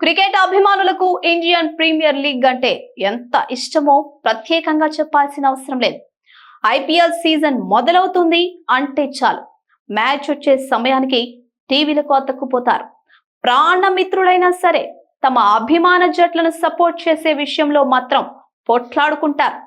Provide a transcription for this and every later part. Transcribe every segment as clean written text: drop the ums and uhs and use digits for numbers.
Cricket అభిమానులకు Indian premier league అంటే ఎంత ఇష్టమో ప్రత్యేకంగా చెప్పాల్సిన అవసరం లేదు. ఐపీఎల్ సీజన్ మొదలవుతుంది అంటే చాలు మ్యాచ్ వచ్చే సమయానికి టీవీలకు అతుక్కుపోతారు. ప్రాణమిత్రులైనా సరే తమ అభిమాన జట్లను సపోర్ట్ చేసే విషయంలో మాత్రం పొట్లాడుకుంటారు.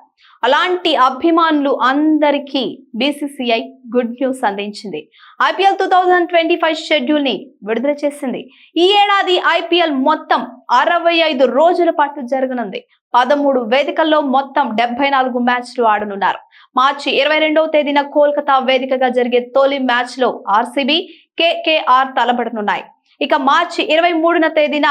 అలాంటి అభిమానులు అందరికీ బీసీసీఐ గుడ్ న్యూస్ అందించింది. ఐపీఎల్ 2025 షెడ్యూల్ ని విడుదల చేసింది. ఈ ఏడాది ఐపీఎల్ మొత్తం 65 రోజుల పాటు జరగనుంది. 13 వేదికల్లో మొత్తం 74 మ్యాచ్లు ఆడనున్నారు. మార్చి 22వ తేదీన కోల్కతా వేదికగా జరిగే తొలి మ్యాచ్ లో ఆర్సీబీ, కేకేఆర్ తలపడనున్నాయి. ఇక మార్చి 23న తేదీన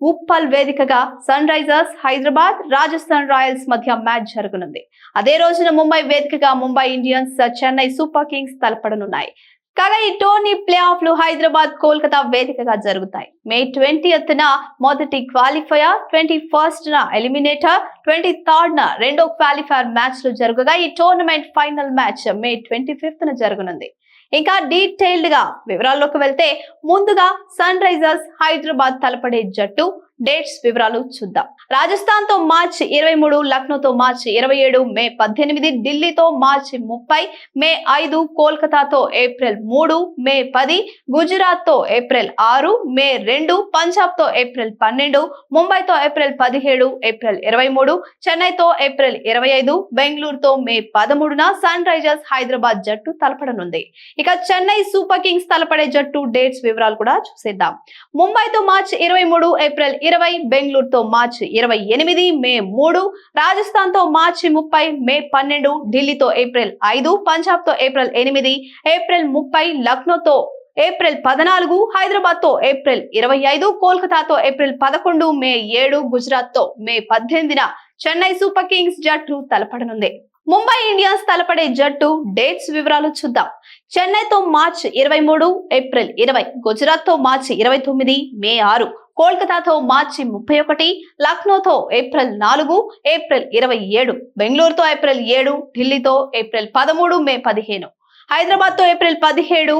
ఉప్పల్ వేదికగా Sunrisers Hyderabad, Rajasthan Royals మధ్య మ్యాచ్ జరగనుంది. అదే రోజున ముంబై వేదికగా Mumbai Indians, Chennai Super Kings తలపడనున్నాయి. కాగా ఈ టోర్నీ ప్లే ఆఫ్లు హైదరాబాద్, కోల్కతా వేదికగా జరుగుతాయి. మే 20న మొదటి క్వాలిఫైయర్, 21న ఎలిమినేటర్, 23న రెండో క్వాలిఫైయర్ మ్యాచ్లు జరగగా ఈ టోర్నమెంట్ ఫైనల్ మ్యాచ్ మే 25న జరగనుంది. ఇంకా డీటెయిల్డ్ గా వివరాల్లోకి వెళ్తే ముందుగా సన్ రైజర్స్ హైదరాబాద్ తలపడే జట్టు డేట్స్ వివరాలు చూద్దాం. రాజస్థాన్ తో మార్చి 23, లక్నోతో మార్చి 27, మే 18, ఢిల్లీతో మార్చి 30, మే 5, కోల్కతాతో ఏప్రిల్ 3, మే 10, గుజరాత్ తో ఏప్రిల్ 6, మే 2, పంజాబ్ తో ఏప్రిల్ 12, ముంబైతో ఏప్రిల్ 17, ఏప్రిల్ 23, చెన్నైతో ఏప్రిల్ 25, బెంగళూరుతో మే 13న సన్ రైజర్స్ హైదరాబాద్ జట్టు తలపడనుంది. ఇక చెన్నై సూపర్ కింగ్స్ తలపడే జట్టు డేట్స్ వివరాలు కూడా చూసేద్దాం. ముంబైతో మార్చి 23, ఏప్రిల్ 20, బెంగళూరుతో మార్చి 28, మే 3, రాజస్థాన్ తో మార్చి 30, మే 12, ఢిల్లీతో ఏప్రిల్ 5, పంజాబ్ తో ఏప్రిల్ 8, ఏప్రిల్ 30, లక్నోతో ఏప్రిల్ 14, హైదరాబాద్ తో ఏప్రిల్ 25, కోల్కతాతో ఏప్రిల్ 11, మే 7, గుజరాత్ తో మే 18న చెన్నై సూపర్ కింగ్స్ జట్టు తలపడనుంది. ముంబై ఇండియన్స్ తలపడే జట్టు డేట్స్ వివరాలు చూద్దాం. చెన్నైతో మార్చి 23, ఏప్రిల్ 20, గుజరాత్ తో మార్చి 29, మే 6, కోల్కతాతో మార్చి 31, లక్నోతో ఏప్రిల్ 4, ఏప్రిల్ 27, బెంగళూరుతో ఏప్రిల్ 7, ఢిల్లీతో ఏప్రిల్ 13, మే 15, హైదరాబాద్ తో ఏప్రిల్ 17,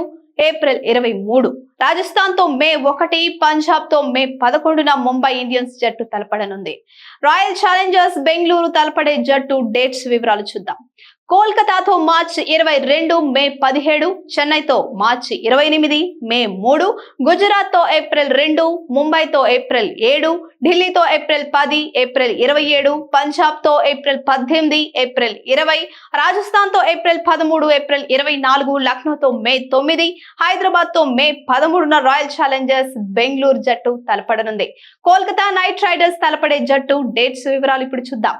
ఏప్రిల్ 23, రాజస్థాన్ తో మే 1, పంజాబ్ తో మే 11న ముంబై ఇండియన్స్ జట్టు తలపడనుంది. రాయల్ ఛాలెంజర్స్ బెంగళూరు తలపడే జట్టు డేట్స్ వివరాలు చూద్దాం. కోల్కతాతో మార్చి 22, మే 17, చెన్నైతో మార్చి 28, మే 3, గుజరాత్ తో ఏప్రిల్ 2, ముంబైతో ఏప్రిల్ 7, ఢిల్లీతో ఏప్రిల్ 10, ఏప్రిల్ 27, పంజాబ్ తో ఏప్రిల్ 18, ఏప్రిల్ 20, రాజస్థాన్ తో ఏప్రిల్ 13, ఏప్రిల్ 24, లక్నోతో మే 9, హైదరాబాద్ తో మే 13న రాయల్ ఛాలెంజర్స్ బెంగళూరు జట్టు తలపడనుంది. కోల్కతా నైట్ రైడర్స్ తలపడే జట్టు డేట్స్ వివరాలు ఇప్పుడు చూద్దాం.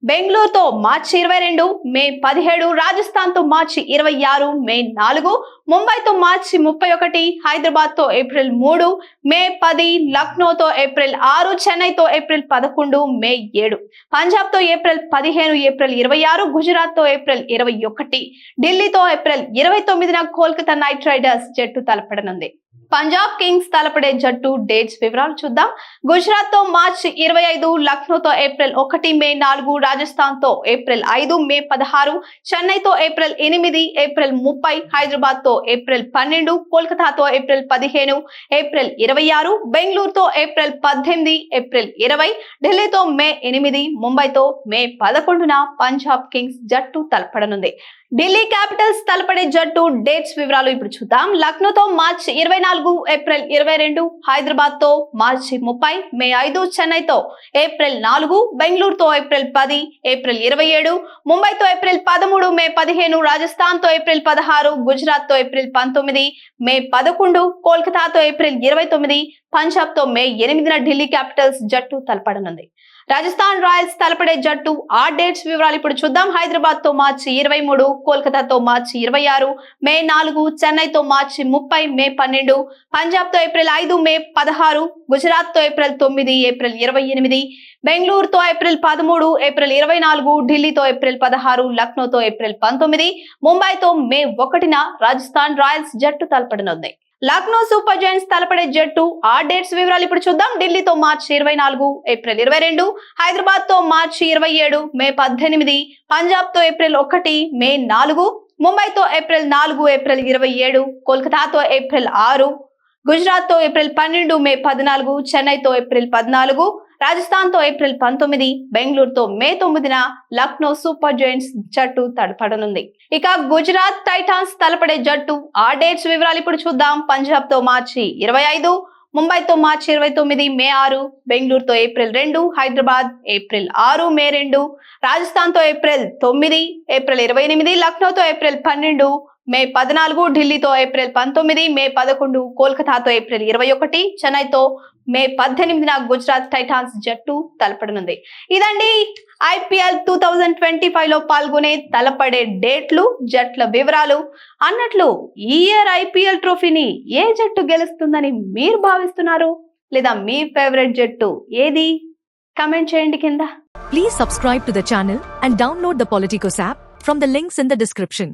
బెంగళూరుతో మార్చి 22, మే 17, రాజస్థాన్ తో మార్చి 26, మే 4, ముంబైతో మార్చి 31, హైదరాబాద్ తో ఏప్రిల్ 3, మే 10, లక్నోతో ఏప్రిల్ 6, చెన్నైతో ఏప్రిల్ 11, మే 7, పంజాబ్ తో ఏప్రిల్ 15, ఏప్రిల్ 26, గుజరాత్ తో ఏప్రిల్ 21, ఢిల్లీతో ఏప్రిల్ 29న కోల్కతా నైట్ రైడర్స్ జట్టు తలపడనుంది. పంజాబ్ కింగ్స్ తలపడే జట్టు డేట్స్ వివరాలు చూద్దాం. గుజరాత్ తో మార్చి 25, లక్నోతో ఏప్రిల్ 1, మే 4, రాజస్థాన్ తో ఏప్రిల్ 5, మే 16, చెన్నైతో ఏప్రిల్ 8, ఏప్రిల్ 30, హైదరాబాద్ తో ఏప్రిల్ 12, కోల్కతాతో ఏప్రిల్ 15, ఏప్రిల్ 26, బెంగళూరుతో ఏప్రిల్ 18, ఏప్రిల్ 20, ఢిల్లీతో మే 8, ముంబైతో మే 11న పంజాబ్ కింగ్స్ జట్టు తలపడనుంది. ఢిల్లీ క్యాపిటల్స్ తలపడే జట్టు డేట్స్ వివరాలు ఇప్పుడు చూద్దాం. లక్నోతో మార్చి 24, ఏప్రిల్ 22, హైదరాబాద్ తో మార్చి 30, మే 5, చెన్నైతో ఏప్రిల్ 4, బెంగళూరుతో ఏప్రిల్ 10, ఏప్రిల్ 27, ముంబైతో ఏప్రిల్ 13, మే 15, రాజస్థాన్ తో ఏప్రిల్ 16, గుజరాత్ తో ఏప్రిల్ 19, మే 11, కోల్కతాతో ఏప్రిల్ 29, పంజాబ్ తో మే 8న ఢిల్లీ క్యాపిటల్స్ జట్టు తలపడనుంది. రాజస్థాన్ రాయల్స్ తలపడే జట్టు ఆ డేట్స్ వివరాలు ఇప్పుడు చూద్దాం. హైదరాబాద్ తో మార్చి 23, కోల్కతాతో మార్చి 26, మే 4, చెన్నైతో మార్చి 30, మే 12, పంజాబ్ తో ఏప్రిల్ 5, మే 16, గుజరాత్ తో ఏప్రిల్ 9, ఏప్రిల్ 28, బెంగళూరుతో ఏప్రిల్ 13, ఏప్రిల్ 24, ఢిల్లీతో ఏప్రిల్ 16, లక్నోతో ఏప్రిల్ 19, ముంబైతో మే 1న రాజస్థాన్ రాయల్స్ జట్టు తలపడనుంది. లక్నో సూపర్ జైంట్స్ తలపడే జట్టు ఆ డేట్స్ వివరాలు ఇప్పుడు చూద్దాం. ఢిల్లీతో మార్చి 24, ఏప్రిల్ 22, హైదరాబాద్ తో మార్చి 27, మే 18, పంజాబ్ తో ఏప్రిల్ 1, మే 4, ముంబైతో ఏప్రిల్ 4, ఏప్రిల్ 27, కోల్కతాతో ఏప్రిల్ 6, గుజరాత్ తో ఏప్రిల్ 12, మే 14, చెన్నైతో ఏప్రిల్ 14, రాజస్థాన్ తో ఏప్రిల్ 19, బెంగళూరుతో మే 9న లక్నో సూపర్ జైంట్స్ జట్టు తలపడనుంది. ఇక గుజరాత్ టైటాన్స్ తలపడే జట్టు ఆ డేట్స్ వివరాలు ఇప్పుడు చూద్దాం. పంజాబ్ తో మార్చి 25, ముంబైతో మార్చి 29, మే 6, బెంగళూరుతో ఏప్రిల్ 2, హైదరాబాద్ ఏప్రిల్ 6, మే 2, రాజస్థాన్ తో ఏప్రిల్ 9, ఏప్రిల్ 28, లక్నోతో ఏప్రిల్ 12, మే 14, ఢిల్లీతో ఏప్రిల్ 19, మే 11, కోల్కతాతో ఏప్రిల్ 21, చెన్నైతో మే 18న గుజరాత్ టైటాన్స్ జట్టు తలపడనుంది. ఇదండి IPL 2025 లో పాల్గొనే తలపడే డేట్లు, జట్ల వివరాలు. అన్నట్లు ఈ ఇయర్ IPL ట్రోఫీని ఏ జట్టు గెలుస్తుందని మీరు భావిస్తున్నారు? లేదా మీ ఫేవరెట్ జట్టు ఏది? కమెంట్ చేయండి కింద. Please subscribe to the channel and download the Politicos app from the links in the description.